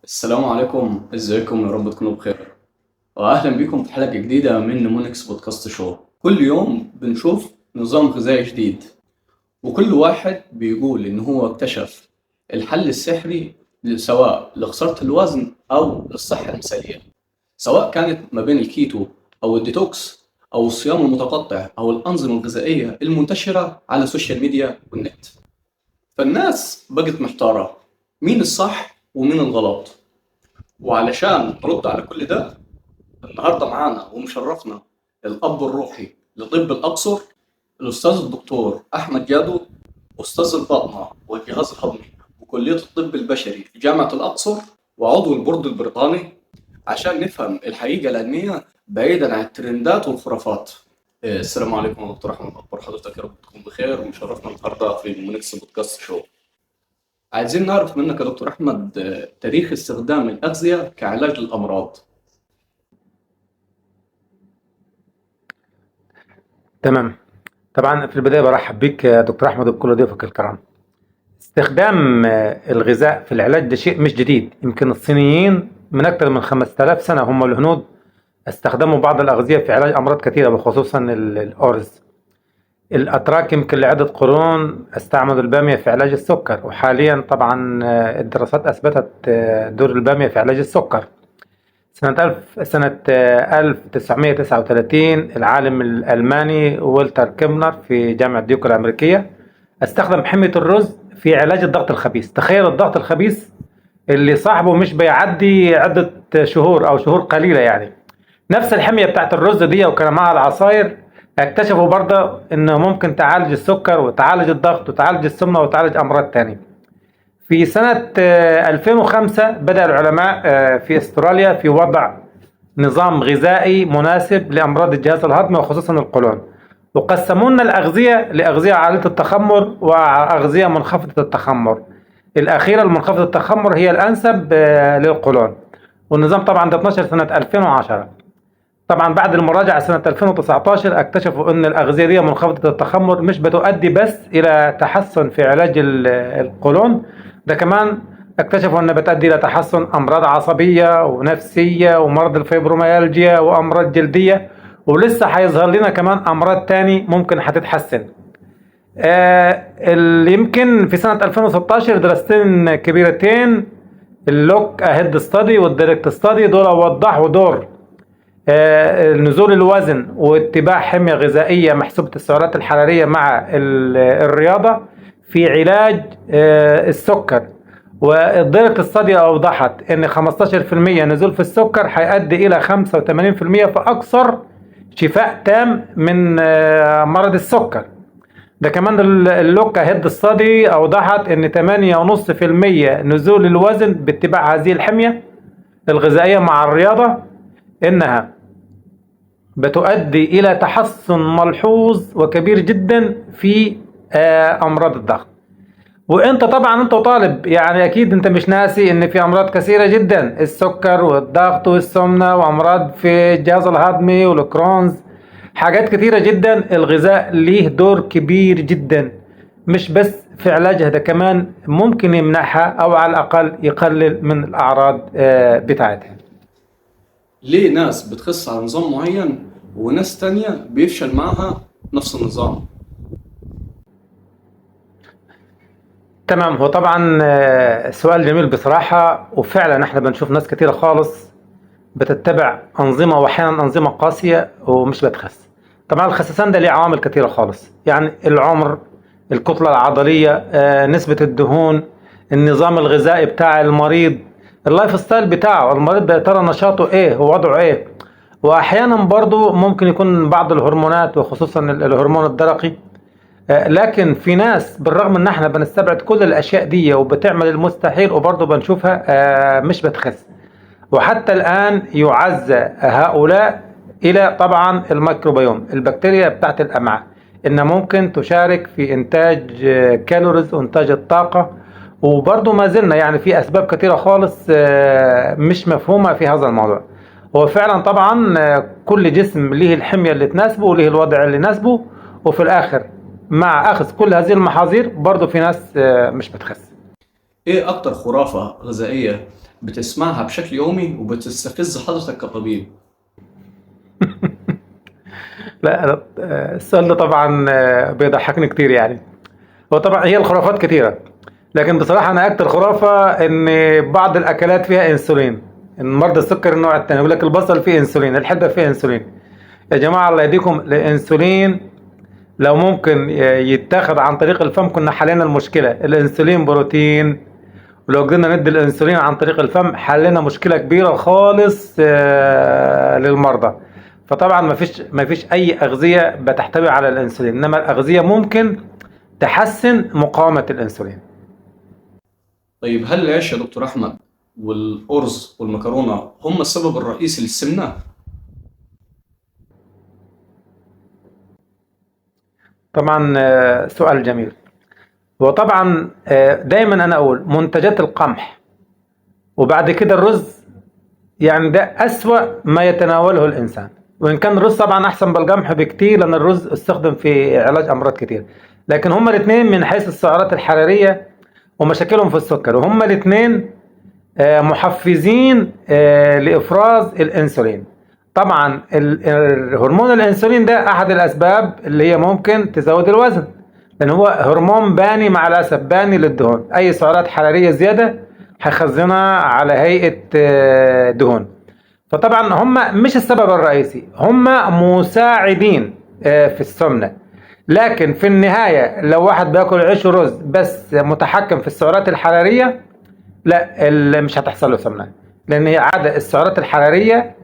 السلام عليكم، ازيكم؟ يا رب تكونوا بخير، واهلا بكم في حلقة جديدة من نمونكس بودكاست شو. كل يوم بنشوف نظام غذائي جديد، وكل واحد بيقول ان هو اكتشف الحل السحري سواء لخسارة الوزن او للصحة المثالية، سواء كانت ما بين الكيتو او الديتوكس او الصيام المتقطع او الانظمة الغذائية المنتشرة على السوشيال ميديا والنت. فالناس بقت محتارة، مين الصح ومين الغلط؟ وعلشان نرد على كل ده، النهارده معانا ومشرفنا الأب الروحي لطب الأقصر، الأستاذ الدكتور أحمد جادو، أستاذ الباطنة والجهاز الهضمي وكلية الطب البشري في جامعة الأقصر، وعضو البورد البريطاني، عشان نفهم الحقيقة العلمية بعيدا عن الترندات والخرافات. السلام عليكم يا دكتور أحمد، أخبار حضرتك؟ يا رب تكون بخير، ومشرفنا النهارده في المونكس بودكاست شو. عايزين نعرف منك يا دكتور أحمد تاريخ استخدام الأغذية كعلاج للأمراض. تمام. طبعا في البداية برحب بك يا دكتور أحمد وبكل ضيوفك الكرام. استخدام الغذاء في العلاج ده شيء مش جديد. يمكن الصينيين من أكثر من 5000 سنة، هم الهنود، استخدموا بعض الأغذية في علاج أمراض كثيرة، وخصوصا الأرز. الأتراك يمكن لعدة قرون استعملوا البامية في علاج السكر، وحاليا طبعا الدراسات أثبتت دور البامية في علاج السكر. سنة 1939 العالم الألماني والتر كيمنر في جامعة ديوك الأمريكية استخدم حمية الرز في علاج الضغط الخبيث. تخيل الضغط الخبيث اللي صاحبه مش بيعدي عدة شهور أو شهور قليلة يعني. نفس الحمية بتاعت الرز دي وكان معها العصاير. اكتشفوا برضه انه ممكن تعالج السكر وتعالج الضغط وتعالج السمنة وتعالج أمراض تانية. في سنة 2005 بدأ العلماء في استراليا في وضع نظام غذائي مناسب لأمراض الجهاز الهضمي وخصوصا القولون، وقسموا لنا الأغذية لأغذية عالية التخمر وأغذية منخفضة التخمر. الأخيرة المنخفضة التخمر هي الأنسب للقولون، والنظام طبعا ده 12 سنة 2010. طبعا بعد المراجعة سنة 2019 اكتشفوا أن الأغذية دي منخفضة التخمر مش بتؤدي بس إلى تحسن في علاج القولون، ده كمان اكتشفوا أنها بتؤدي إلى تحسن أمراض عصبية ونفسية ومرض الفيبروميالجيا وأمراض جلدية، ولسه هيظهر لنا كمان أمراض تاني ممكن هتتحسن. اللي يمكن في سنة 2016 دراستين كبيرتين، اللوك أهيد ستادي والدايركت ستادي، دول وضحوا دور نزول الوزن واتباع حمية غذائية محسوبة السعرات الحرارية مع الرياضة في علاج السكر. والدرجة الصادية أوضحت أن 15% نزول في السكر هيؤدي إلى 85% في أكثر شفاء تام من مرض السكر. ده كمان اللوكا هيد الصدي أوضحت أن 8.5% نزول الوزن باتباع هذه الحمية الغذائية مع الرياضة إنها بتؤدي إلى تحسن ملحوظ وكبير جدا في أمراض الضغط. وانت طبعا انت طالب يعني اكيد انت مش ناسي ان في امراض كثيرة جدا، السكر والضغط والسمنة وامراض في الجهاز الهضمي والكرونز، حاجات كثيرة جدا. الغذاء ليه دور كبير جدا، مش بس في علاجها، ده كمان ممكن يمنعها او على الاقل يقلل من الاعراض بتاعتها. ليه ناس بتخس على نظام معين وناس تانية بيفشل معها نفس النظام؟ تمام. هو طبعا سؤال جميل بصراحة، وفعلا احنا بنشوف ناس كثيرة خالص بتتبع أنظمة وأحيانا أنظمة قاسية ومش بتخس. طبعا الخسسان ده ليه عوامل كثيرة خالص، يعني العمر، الكتلة العضلية، نسبة الدهون، النظام الغذائي بتاع المريض، اللايف ستايل بتاعه المريض ده، ترى نشاطه ايه ووضعه ايه. واحيانا برضو ممكن يكون بعض الهرمونات وخصوصا الهرمون الدرقي. لكن في ناس بالرغم ان احنا بنستبعد كل الاشياء دي وبتعمل المستحيل وبرضو بنشوفها مش بتخس. وحتى الآن يعزى هؤلاء إلى طبعا الميكروبيوم، البكتيريا بتاعت الأمعاء، إنها ممكن تشارك في إنتاج كالوريز وإنتاج الطاقة. وبرضه ما زلنا يعني في أسباب كثيرة خالص مش مفهومة في هذا الموضوع. هو فعلا طبعا كل جسم له الحمية اللي تناسبه وله الوضع اللي يناسبه، وفي الآخر مع أخذ كل هذه المحاذير برضه في ناس مش بتخس. إيه أكتر خرافة غذائية بتسمعها بشكل يومي وبتستفز حضرتك كطبيب؟ لا السؤال ده طبعا بيضحكني كتير يعني. هو طبعا هي الخرافات كتيرة، لكن بصراحة أنا أكتر خرافة إن بعض الأكلات فيها أنسولين. إن مرضى السكر النوع الثاني يقول لك البصل فيه أنسولين، الحبة فيه أنسولين. يا جماعة الله يهديكم، الأنسولين لو ممكن يتاخد عن طريق الفم كنا حلينا المشكلة. الأنسولين بروتين، ولو قدرنا ندي الأنسولين عن طريق الفم حلينا مشكلة كبيرة خالص للمرضى. فطبعا ما فيش أي أغذية بتحتوي على الأنسولين، إنما الأغذية ممكن تحسن مقاومة الأنسولين. طيب هل العيش يا دكتور أحمد والأرز والمكرونة هم السبب الرئيسي للسمنة؟ طبعا سؤال جميل. وطبعا دايما أنا أقول منتجات القمح وبعد كده الرز، يعني ده أسوأ ما يتناوله الإنسان. وإن كان الرز طبعا أحسن بالقمح بكتير، لأن الرز استخدم في علاج أمراض كتير، لكن هما الاثنين من حيث السعرات الحرارية ومشاكلهم في السكر، وهما الاثنين محفزين لإفراز الأنسولين. طبعا هرمون الأنسولين ده أحد الأسباب اللي هي ممكن تزود الوزن، لأن هو هرمون باني، مع الأسف باني للدهون. أي سعرات حرارية زيادة هيخزنها على هيئة دهون. فطبعا هم مش السبب الرئيسي، هم مساعدين في السمنة. لكن في النهاية لو واحد بياكل عيش ورز بس متحكم في السعرات الحرارية، لا مش هتحصل له سمنة، لأن هي عادة السعرات الحرارية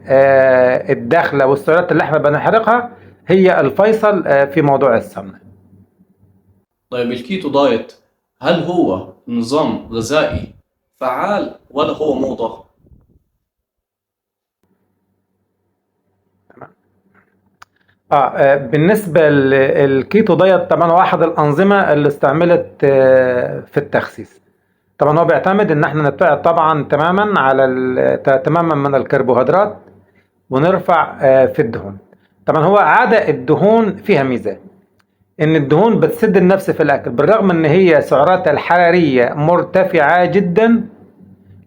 الداخلة والسعرات اللي احنا بنحرقها هي الفيصل في موضوع السمنة. طيب الكيتو دايت هل هو نظام غذائي فعال ولا هو موضة؟ بالنسبة للكيتو دايت، طبعا هو أحد الأنظمة اللي استعملت في التخسيس. طبعا هو بيعتمد إن احنا نبتعد طبعا تماما تماما من الكربوهيدرات ونرفع في الدهون. طبعا هو عادة الدهون فيها ميزة، إن الدهون بتسد النفس في الأكل بالرغم إن هي سعراتها الحرارية مرتفعة جدا،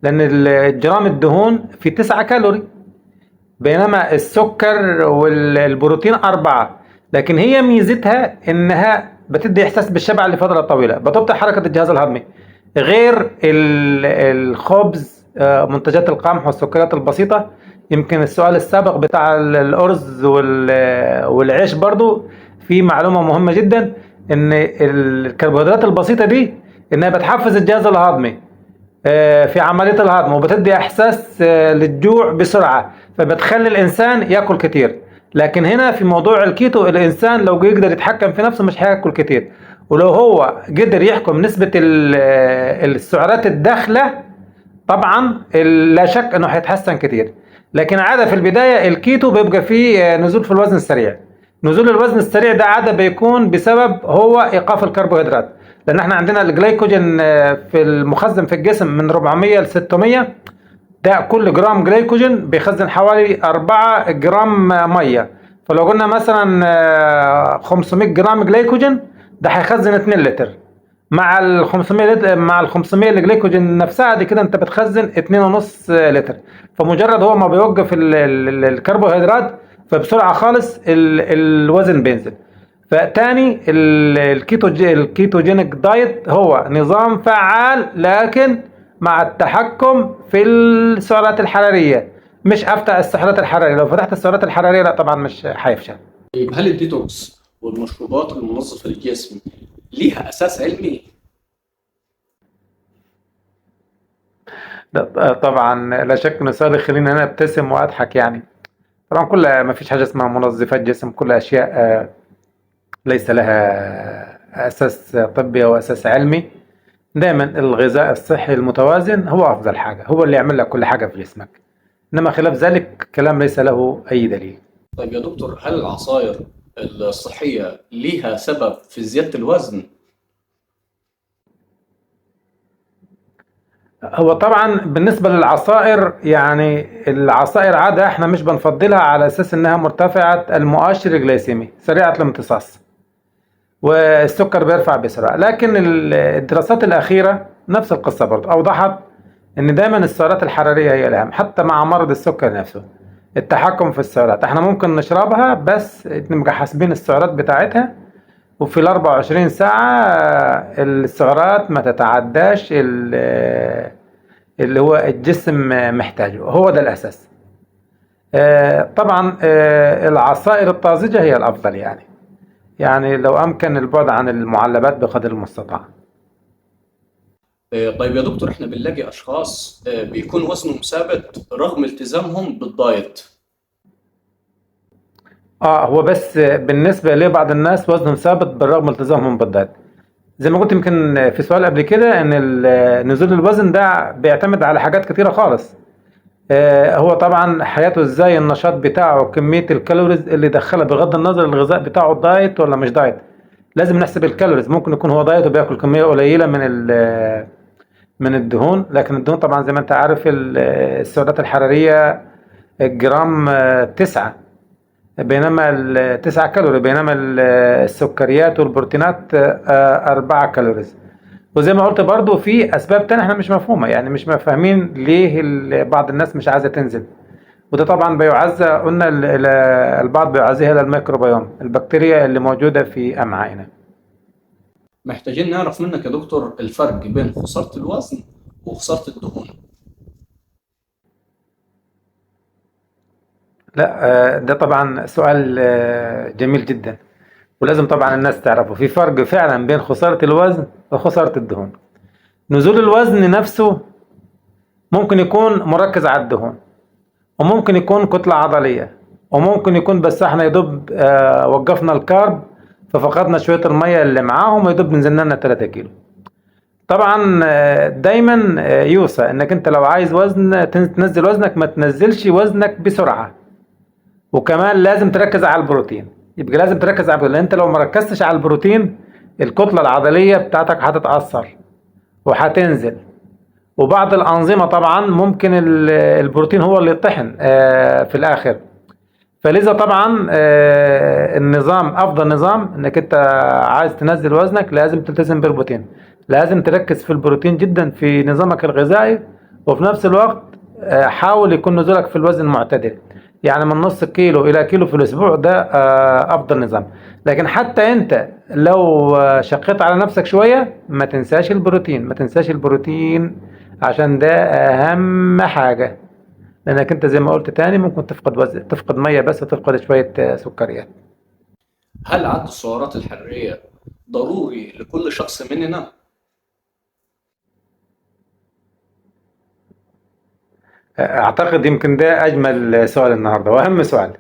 لأن جرام الدهون في 9 كالوري، بينما السكر والبروتين 4. لكن هي ميزتها انها بتدي احساس بالشبع لفترة طويلة، بتبطئ حركة الجهاز الهضمي، غير الخبز منتجات القمح والسكريات البسيطة. يمكن السؤال السابق بتاع الأرز والعيش برضو في معلومة مهمة جدا، ان الكربوهيدرات البسيطة دي انها بتحفز الجهاز الهضمي في عملية الهضم، وبتدي إحساس للجوع بسرعة، فبتخلي الإنسان يأكل كتير. لكن هنا في موضوع الكيتو الإنسان لو يقدر يتحكم في نفسه مش هيأكل كتير، ولو هو قدر يحكم نسبة السعرات الداخلة طبعا لا شك أنه هيتحسن كتير. لكن عادة في البداية الكيتو بيبقى فيه نزول في الوزن السريع. نزول الوزن السريع ده عادة بيكون بسبب هو إيقاف الكربوهيدرات، لأن احنا عندنا الجلايكوجين في المخزن في الجسم من 400 ل 600. ده كل جرام جلايكوجين بيخزن حوالي 4 جرام مية. فلو قلنا مثلا 500 جرام جلايكوجين ده هيخزن 2 لتر. مع ال 500 لتر، مع ال 500 الجلايكوجين نفسها دي كده انت بتخزن 2.5 لتر. فمجرد هو ما بيوقف الكربوهيدرات فبسرعة خالص الوزن بينزل. فتاني الكيتوجينيك دايت هو نظام فعال، لكن مع التحكم في السعرات الحرارية، مش افتح السعرات الحرارية. لو فتحت السعرات الحرارية لا طبعا مش هيفشل. طيب هل الديتوكس والمشروبات المنظفة للجسم ليها أساس علمي؟ طبعا لا شك انه سؤال يخليني انا ابتسم واضحك يعني. طبعا ما فيش حاجة اسمها منظفات جسم، كل اشياء ليس لها اساس طبي او اساس علمي. دايما الغذاء الصحي المتوازن هو افضل حاجة، هو اللي يعمل لك كل حاجة في جسمك، انما خلاف ذلك كلام ليس له اي دليل. طيب يا دكتور هل العصائر الصحية ليها سبب في زيادة الوزن؟ هو طبعا بالنسبة للعصائر، يعني العصائر عادة احنا مش بنفضلها على اساس انها مرتفعة المؤشر الجليسيمي سريعة الامتصاص والسكر بيرفع بسرعة. لكن الدراسات الأخيرة نفس القصة برضه أوضحت إن دايما السعرات الحرارية هي الأهم، حتى مع مرض السكر نفسه. التحكم في السعرات، احنا ممكن نشربها بس نبقى حاسبين السعرات بتاعتها، وفي ال 24 ساعة السعرات ما تتعداش اللي هو الجسم محتاجه، هو ده الأساس. طبعا العصائر الطازجة هي الأفضل، يعني لو أمكن البعد عن المعلبات بقدر المستطاع. طيب يا دكتور، احنا بنلاقي اشخاص بيكون وزنهم ثابت رغم التزامهم بالدايت. هو بس بالنسبة لبعض الناس وزنهم ثابت بالرغم من التزامهم بالدايت. زي ما قلت يمكن في سؤال قبل كده ان نزول الوزن ده بيعتمد على حاجات كتيرة خالص. هو طبعا حياته ازاي، النشاط بتاعه، كمية الكالوريز اللي دخلها، بغض النظر الغذاء بتاعه دايت ولا مش دايت. لازم نحسب الكالوريز. ممكن يكون هو دايت وبياكل كمية قليلة من الدهون، لكن الدهون طبعا زي ما انت عارف السعرات الحرارية الجرام 9، بينما 9 كالوري، بينما السكريات والبروتينات 4 كالوريز. وزي ما قلت برضو في أسباب تانية احنا مش مفهومة، يعني مش فاهمين ليه بعض الناس مش عايزة تنزل. وده طبعا بيعزى، قلنا البعض بيعزيها إلى الميكروبيوم، البكتيريا اللي موجودة في أمعائنا. محتاجين نعرف منك يا دكتور الفرق بين خسارة الوزن وخسارة الدهون. لا، ده طبعا سؤال جميل جدا، ولازم طبعا الناس تعرفه. في فرق فعلا بين خسارة الوزن وخسارة الدهون. نزول الوزن نفسه ممكن يكون مركز على الدهون، وممكن يكون كتلة عضلية، وممكن يكون بس احنا يدوب وقفنا الكارب ففقدنا شوية المية اللي معاهم، ويدوب نزلنا لنا 3 كيلو. طبعا دايما يوصى انك انت لو عايز وزن تنزل وزنك، ما تنزلش وزنك بسرعة. وكمان لازم تركز على البروتين، يبقى لازم تركز على البروتين، لان انت لو ما ركزتش على البروتين الكتلة العضلية بتاعتك هتتأثر وهتنزل. وبعض الأنظمة طبعا ممكن البروتين هو اللي يطحن في الآخر. فلذا طبعا النظام، أفضل نظام انك انت عايز تنزل وزنك لازم تلتزم بالبروتين، لازم تركز في البروتين جدا في نظامك الغذائي. وفي نفس الوقت حاول يكون نزولك في الوزن معتدل، يعني من نص كيلو إلى كيلو في الأسبوع، ده أفضل نظام. لكن حتى أنت لو شقيت على نفسك شوية ما تنساش البروتين، ما تنساش البروتين، عشان ده أهم حاجة. لأنك أنت زي ما قلت تاني ممكن تفقد وزن، تفقد مية بس، وتفقد شوية سكريات. هل عد السعرات الحرارية ضروري لكل شخص مننا؟ أعتقد يمكن ده أجمل سؤال النهاردة وأهم سؤال.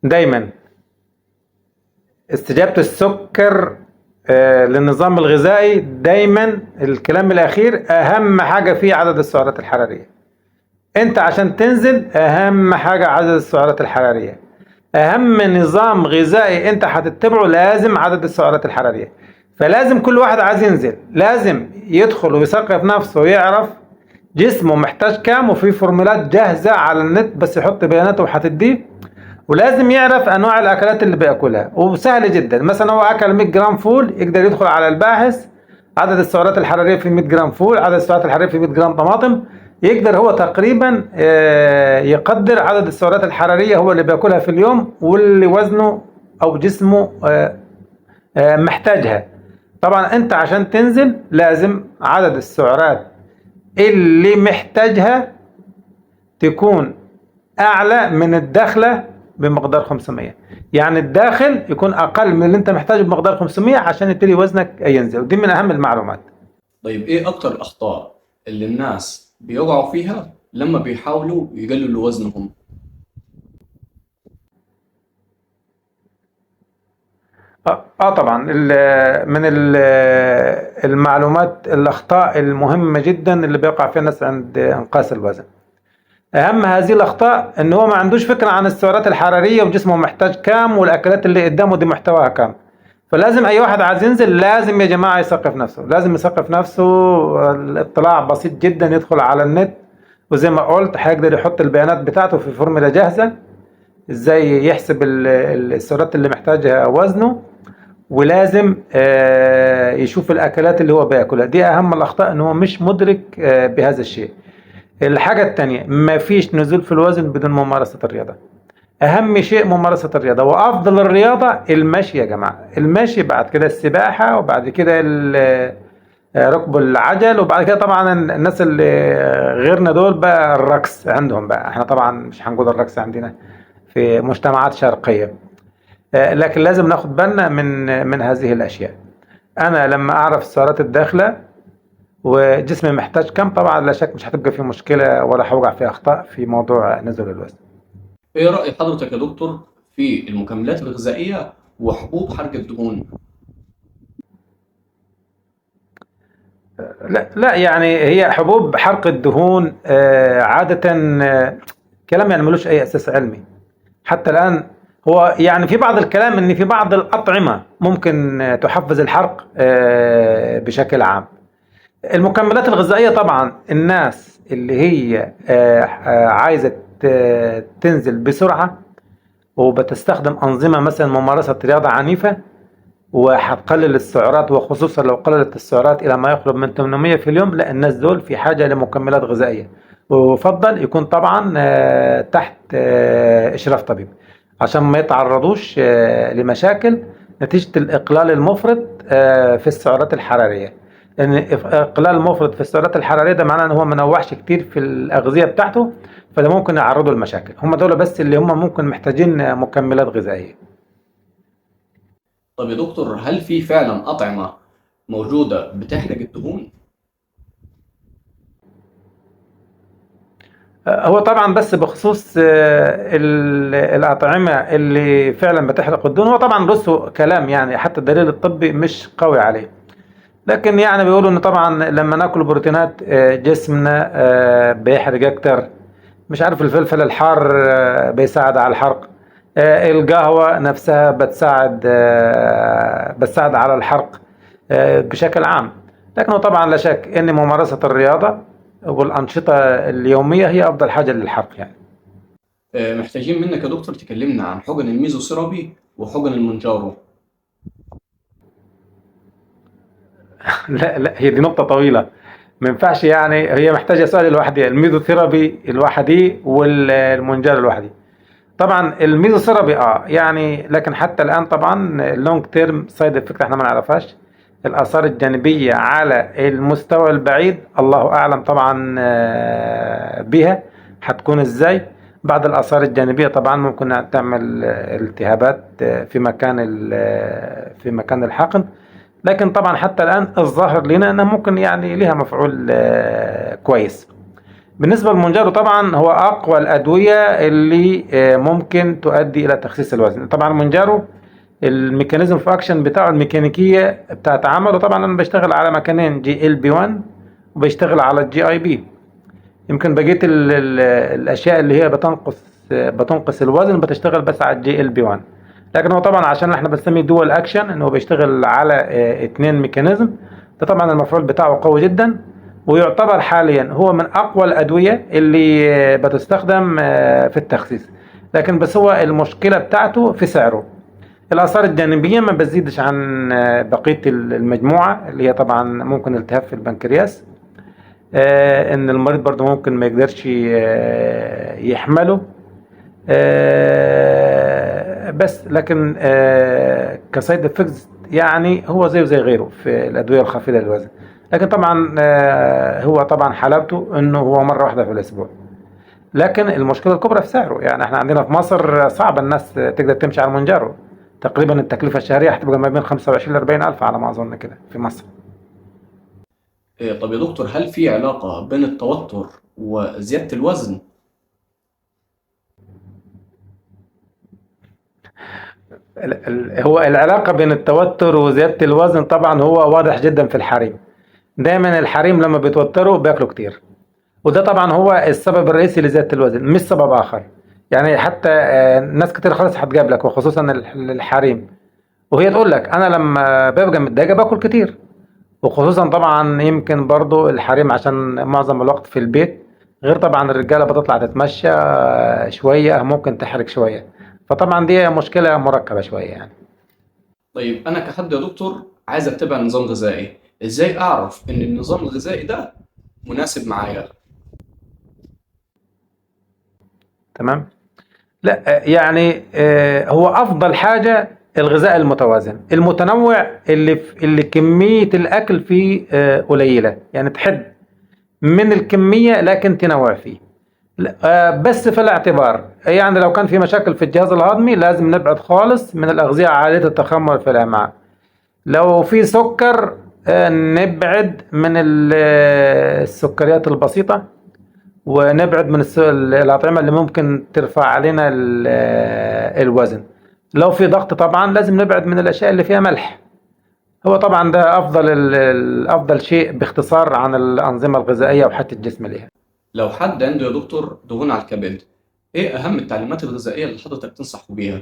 دايما استجابة السكر للنظام الغذائي، دايما الكلام الأخير أهم حاجة فيه عدد السعرات الحرارية. أنت عشان تنزل أهم حاجة عدد السعرات الحرارية. أهم نظام غذائي أنت هتتبعه لازم عدد السعرات الحرارية. فلازم كل واحد عايز ينزل لازم يدخل ويثقف نفسه ويعرف جسمه محتاج كام، وفي فورمولات جاهزة على النت بس يحط بياناته وهتديه. ولازم يعرف انواع الاكلات اللي بياكلها، وسهل جدا. مثلا هو اكل 100 جرام فول، يقدر يدخل على الباحث عدد السعرات الحراريه في 100 جرام فول، عدد السعرات الحراريه في 100 جرام طماطم، يقدر هو تقريبا يقدر عدد السعرات الحراريه هو اللي بياكلها في اليوم، واللي وزنه او جسمه محتاجها. طبعا انت عشان تنزل لازم عدد السعرات اللي محتاجها تكون اعلى من الداخله بمقدار 500، يعني الداخل يكون اقل من اللي انت محتاجه بمقدار 500 عشان يبتدي وزنك ينزل. ودي من اهم المعلومات. طيب ايه اكتر الاخطاء اللي الناس بيقعوا فيها لما بيحاولوا يقللوا وزنهم؟ طبعا من المعلومات الاخطاء المهمه جدا اللي بيقع فيها الناس عند انقاص الوزن. اهم هذه الاخطاء ان هو ما عندوش فكره عن السعرات الحراريه وجسمه محتاج كام، والاكلات اللي قدامه دي محتواها كام. فلازم اي واحد عايز ينزل لازم يا جماعه يثقف نفسه، لازم يثقف نفسه. الاطلاع بسيط جدا، يدخل على النت وزي ما قلت هيقدر يحط البيانات بتاعته في فورمولا جاهزه ازاي يحسب السعرات اللي محتاجها وزنه. ولازم يشوف الاكلات اللي هو بياكلها. دي اهم الاخطاء، ان هو مش مدرك بهذا الشيء. الحاجة التانية، مفيش نزول في الوزن بدون ممارسة الرياضة. اهم شيء ممارسة الرياضة، وافضل الرياضة المشي يا جماعة. المشي، بعد كده السباحة، وبعد كده ركب العجل، وبعد كده طبعا الناس اللي غيرنا دول بقى الرقص عندهم. بقى احنا طبعا مش هنقول الرقص عندنا في مجتمعات شرقية، لكن لازم ناخد بالنا من هذه الاشياء. انا لما اعرف السعرات الداخلة وجسمي محتاج كم، طبعا لا شك مش هتبقى في مشكلة ولا هوقع في اخطاء في موضوع نزول الوزن. ايه رأي حضرتك يا دكتور في المكملات الغذائية وحبوب حرق الدهون؟ لا لا، يعني هي حبوب حرق الدهون عادة كلام يعني ملوش أي أساس علمي حتى الآن. هو يعني في بعض الكلام إن في بعض الأطعمة ممكن تحفز الحرق بشكل عام. المكملات الغذائية طبعا الناس اللي هي عايزة تنزل بسرعة وبتستخدم أنظمة مثلا ممارسة رياضة عنيفة، وهتقلل السعرات، وخصوصا لو قللت السعرات الى ما يقرب من 800 في اليوم، لا الناس دول في حاجه لمكملات غذائيه. ويفضل يكون طبعا تحت اشراف طبيب، عشان ما يتعرضوش لمشاكل نتيجه الاقلال المفرط في السعرات الحراريه. لان اقلال المفرط في السعرات الحراريه ده معناه ان هو ما نوعش كتير في الاغذيه بتاعته، فده ممكن يعرضه لمشاكل. هم دول بس اللي هم ممكن محتاجين مكملات غذائيه. طب يا دكتور، هل في فعلا أطعمة موجودة بتحرق الدهون؟ هو طبعا بس بخصوص الأطعمة اللي فعلا بتحرق الدهون، هو طبعا بصوا كلام يعني حتى الدليل الطبي مش قوي عليه. لكن يعني بيقولوا ان طبعا لما ناكل بروتينات جسمنا بيحرق اكتر. مش عارف، الفلفل الحار بيساعد على الحرق. القهوة نفسها بتساعد على الحرق بشكل عام. لكن هو طبعا لا شك ان ممارسة الرياضة والأنشطة اليومية هي أفضل حاجة للحرق يعني. محتاجين منك يا دكتور تكلمنا عن حقن الميزوثيرابي وحقن المونجارو. لا لا، هي دي نقطة طويلة، ما ينفعش يعني. هي محتاجة سؤال لوحدها، الميزوثيرابي لوحدي والمونجارو لوحدي. طبعا الميزوثيرابي يعني، لكن حتى الآن طبعا اللونج تيرم سايد افكت احنا ما نعرفهاش. الآثار الجانبية على المستوى البعيد الله أعلم طبعا بها هتكون ازاي. بعض الآثار الجانبية طبعا ممكن تعمل التهابات في مكان الحقن. لكن طبعا حتى الآن الظاهر لنا أنها ممكن يعني لها مفعول كويس. بالنسبة للمونجارو طبعا هو أقوى الأدوية اللي ممكن تؤدي إلى تخسيس الوزن. طبعا المونجارو الميكانيزم في اكشن بتاعه، الميكانيكية بتاعت عمله، طبعا أنا بشتغل على مكانين، جي ال بي 1 وبشتغل على الجي اي بي. يمكن بقية الأشياء اللي هي بتنقص الوزن بتشتغل بس على الجي ال بي 1. لكن هو طبعا عشان احنا بنسميه دول اكشن، انه بيشتغل على اتنين ميكانيزم، ده طبعا المفعول بتاعه قوي جدا، ويعتبر حاليا هو من اقوى الادوية اللي بتستخدم في التخسيس. لكن بس هو المشكلة بتاعته في سعره. الآثار الجانبية ما بتزيدش عن بقية المجموعة، اللي هي طبعا ممكن التهاب في البنكرياس، ان المريض برضه ممكن ما يقدرش يحمله. بس لكن كسايد افكتس يعني هو زيه زي غيره في الادويه الخافضه للوزن. لكن طبعا هو طبعا حلاوته انه هو مره واحده في الاسبوع. لكن المشكله الكبرى في سعره. يعني احنا عندنا في مصر صعب الناس تقدر تمشي على المونجارو. تقريبا التكلفه الشهريه هتبقى ما بين 25 ل 40 الف على ما اظن كده في مصر. طب يا دكتور، هل في علاقة بين التوتر وزيادة الوزن؟ هو العلاقة بين التوتر وزيادة الوزن طبعا هو واضح جدا في الحريم. دايما الحريم لما بيتوتروا بياكلوا كتير، وده طبعا هو السبب الرئيسي لزيادة الوزن مش سبب آخر. يعني حتى ناس كتير خالص هتقابلك وخصوصا الحريم، وهي تقول لك أنا لما ببقى متضايقة باكل كتير. وخصوصا طبعا يمكن برضو الحريم عشان معظم الوقت في البيت، غير طبعا الرجالة بتطلع تتمشى شوية ممكن تحرق شوية. فطبعا دي مشكلة مركبة شوية يعني. طيب أنا كحد يا دكتور عايز أتبع نظام غذائي، إزاي أعرف إن النظام الغذائي ده مناسب معايا؟ تمام. لا يعني هو افضل حاجه الغذاء المتوازن المتنوع اللي كميه الاكل فيه قليله، يعني تحد من الكميه لكن تنوع فيه. لا، بس في الاعتبار يعني لو كان في مشاكل في الجهاز الهضمي لازم نبعد خالص من الاغذيه عاليه التخمر في الامعاء. لو في سكر نبعد من السكريات البسيطه، ونبعد من الأطعمة اللي ممكن ترفع علينا الوزن. لو في ضغط طبعا لازم نبعد من الأشياء اللي فيها ملح. هو طبعا ده أفضل شيء باختصار عن الأنظمة الغذائية وحتى الجسم ليها. لو حد عنده يا دكتور دهون على الكبد، إيه أهم التعليمات الغذائية اللي حضرتك تنصحه بيها؟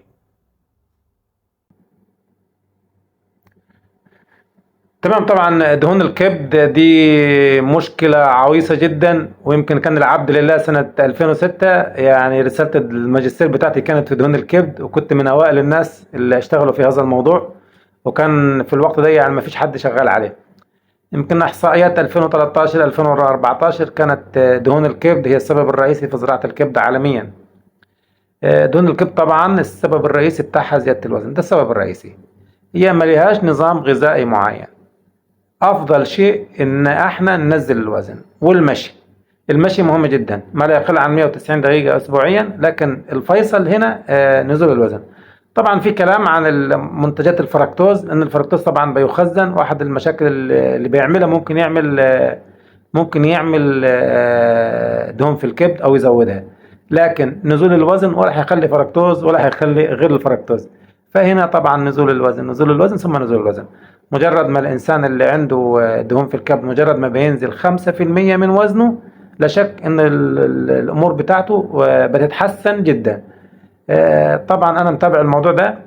تمام. طبعا دهون الكبد دي مشكلة عويصة جدا، ويمكن كان العبد لله سنة 2006 يعني رسالة الماجستير بتاعتي كانت في دهون الكبد، وكنت من أوائل الناس اللي اشتغلوا في هذا الموضوع، وكان في الوقت ده يعني ما فيش حد شغال عليه. يمكن احصائيات 2013 2014 كانت دهون الكبد هي السبب الرئيسي في زراعة الكبد عالميا. دهون الكبد طبعا السبب الرئيسي بتاعها زيادة الوزن، ده السبب الرئيسي. هي ما لهاش نظام غذائي معين. افضل شيء ان احنا ننزل الوزن والمشي. المشي مهم جدا، ما لا يقل عن 190 دقيقة اسبوعيا، لكن الفيصل هنا نزول الوزن. طبعا في كلام عن منتجات الفركتوز، لان الفركتوز طبعا بيخزن، واحد المشاكل اللي بيعملها ممكن يعمل دهون في الكبد او يزودها. لكن نزول الوزن ولا هيخلي فركتوز ولا هيخلي غير الفركتوز. فهنا طبعا نزول الوزن ثم نزول الوزن. مجرد ما الانسان اللي عنده دهون في الكبد مجرد ما بينزل 5% من وزنه، لا شك ان الامور بتاعته بتتحسن جدا. طبعا انا متابع الموضوع ده.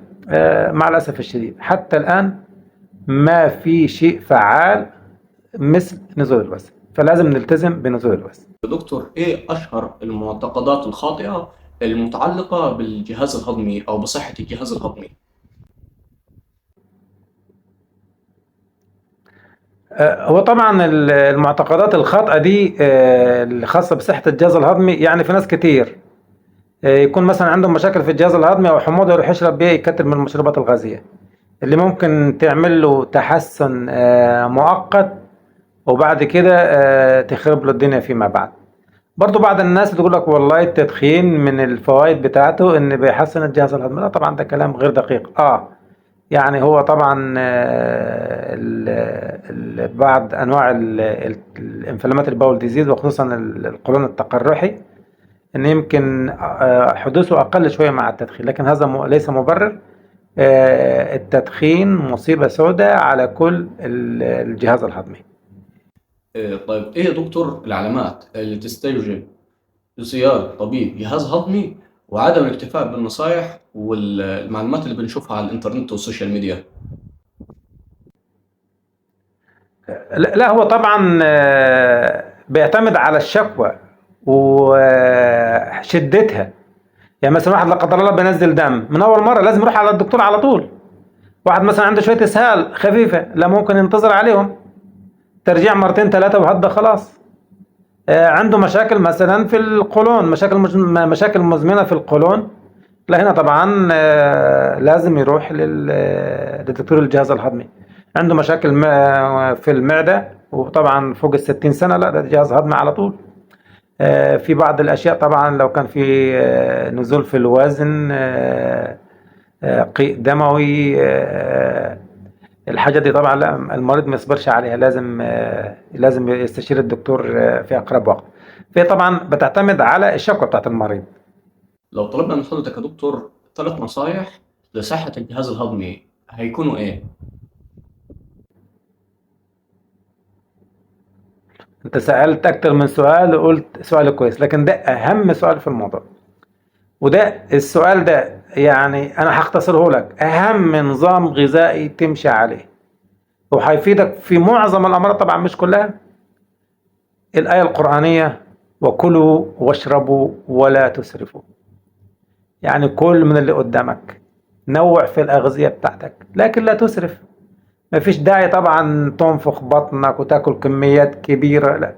مع الاسف الشديد حتى الان ما في شيء فعال مثل نزول الوزن، فلازم نلتزم بنزول الوزن. يا دكتور إيه أشهر المعتقدات الخاطئة المتعلقة بالجهاز الهضمي أو بصحة الجهاز الهضمي؟ هو طبعا المعتقدات الخاطئة دي الخاصة بصحة الجهاز الهضمي، يعني في ناس كتير يكون مثلا عندهم مشاكل في الجهاز الهضمي او حموضه يروح يشرب بيه يكتر من المشروبات الغازية اللي ممكن تعمل له تحسن مؤقت، وبعد كده تخرب له الدنيا فيما بعد. برضو بعض الناس تقول لك والله التدخين من الفوائد بتاعته ان بيحسن الجهاز الهضمي. لا طبعا ده كلام غير دقيق. يعني هو طبعا بعض انواع الانفلامات الباول ديزيز، وخصوصا القولون التقرحي، ان يمكن حدوثه اقل شويه مع التدخين، لكن هذا ليس مبرر. التدخين مصيبه سوداء على كل الجهاز الهضمي. طيب إيه يا دكتور العلامات اللي تستوجب زيارة طبيب جهاز هضمي وعدم الاكتفاء بالنصائح والمعلومات اللي بنشوفها على الإنترنت والسوشيال ميديا؟ لا هو طبعا بيعتمد على الشكوى وشدتها. يعني مثلا واحد لا قدر الله بينزل دم من اول مره لازم يروح على الدكتور على طول. واحد مثلا عنده شويه اسهال خفيفه، لا ممكن ينتظر عليهم ترجيع مرتين ثلاثه وهذا خلاص. عنده مشاكل مثلا في القولون، مشاكل مزمنه في القولون، لا هنا طبعا لازم يروح لدكتور الجهاز الهضمي. عنده مشاكل في المعده وطبعا فوق ال60 سنه، لا ده جهاز هضمي على طول. في بعض الأشياء طبعا لو كان في نزول في الوزن، قيء دموي، الحاجات دي طبعا لا المريض ما يصبرش عليها، لازم يستشير الدكتور في أقرب وقت. فهي طبعا بتعتمد على الشكوى بتاعت المريض. لو طلبنا من حضرتك يا دكتور 3 نصايح لصحة الجهاز الهضمي هيكونوا إيه؟ انت سألت أكتر من سؤال وقلت سؤال كويس، لكن ده أهم سؤال في الموضوع. وده السؤال ده يعني أنا هختصره لك، أهم نظام غذائي تمشي عليه وهيفيدك في معظم الأمراض طبعا مش كلها. الآية القرآنية: وكلوا واشربوا ولا تسرفوا. يعني كل من اللي قدامك، نوع في الأغذية بتاعتك لكن لا تسرف. مفيش داعي طبعا تنفخ بطنك وتاكل كميات كبيرة، لا،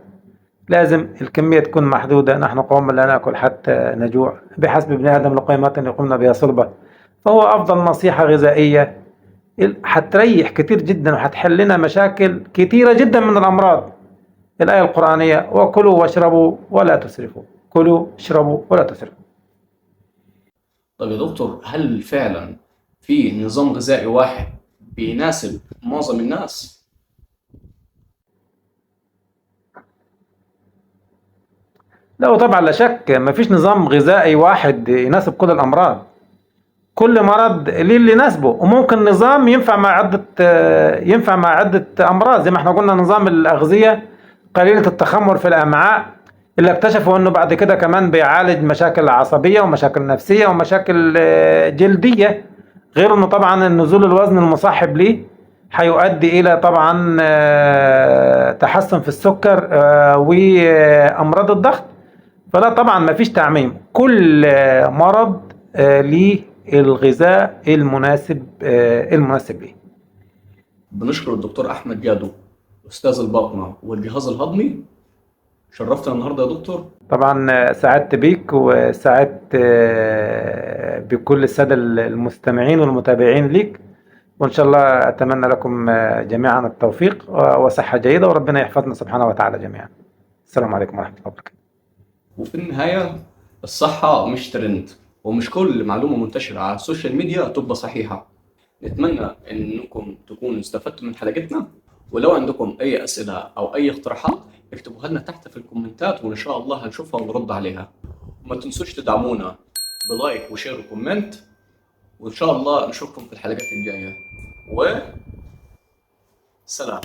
لازم الكمية تكون محدودة. نحن قوم لا نأكل حتى نجوع، بحسب ابن آدم لقيمة يقومنا بها صلبة. فهو أفضل نصيحة غذائية هتريح كتير جدا وهتحل لنا مشاكل كتيرة جدا من الأمراض. الآية القرآنية: وكلوا واشربوا ولا تسرفوا. كلوا اشربوا ولا تسرفوا. طيب يا دكتور، هل فعلا في نظام غذائي واحد بيناسب معظم الناس؟ لا طبعا لا شك مفيش نظام غذائي واحد يناسب كل الأمراض. كل مرض ليه اللي يناسبه، وممكن نظام ينفع مع عدة أمراض. زي ما احنا قلنا نظام الأغذية قليلة التخمر في الأمعاء، اللي اكتشفوا انه بعد كده كمان بيعالج مشاكل عصبية ومشاكل نفسية ومشاكل جلدية. غير انه طبعا النزول الوزن المصاحب ليه هيؤدي الى طبعا تحسن في السكر وامراض الضغط. فلا طبعا ما فيش تعميم، كل مرض ليه الغذاء المناسب ليه. بنشكر الدكتور أحمد جادو، أستاذ الباطنة والجهاز الهضمي. شرفتنا النهارده يا دكتور. طبعا سعدت بيك وسعدت بكل السادة المستمعين والمتابعين ليك، وإن شاء الله أتمنى لكم جميعا التوفيق وصحة جيدة، وربنا يحفظنا سبحانه وتعالى جميعا. السلام عليكم ورحمة الله وبركاته. وفي النهاية، الصحة مش ترند، ومش كل معلومة منتشرة على السوشيال ميديا تبقى صحيحة. نتمنى إنكم تكونوا استفدتوا من حلقتنا، ولو عندكم أي أسئلة أو أي اقتراحات اكتبوها لنا تحت في الكومنتات، وإن شاء الله هنشوفها ونرد عليها. وما تنسوش تدعمونا بلايك وشير وكومنت، وإن شاء الله نشوفكم في الحلقات الجاية. وسلام.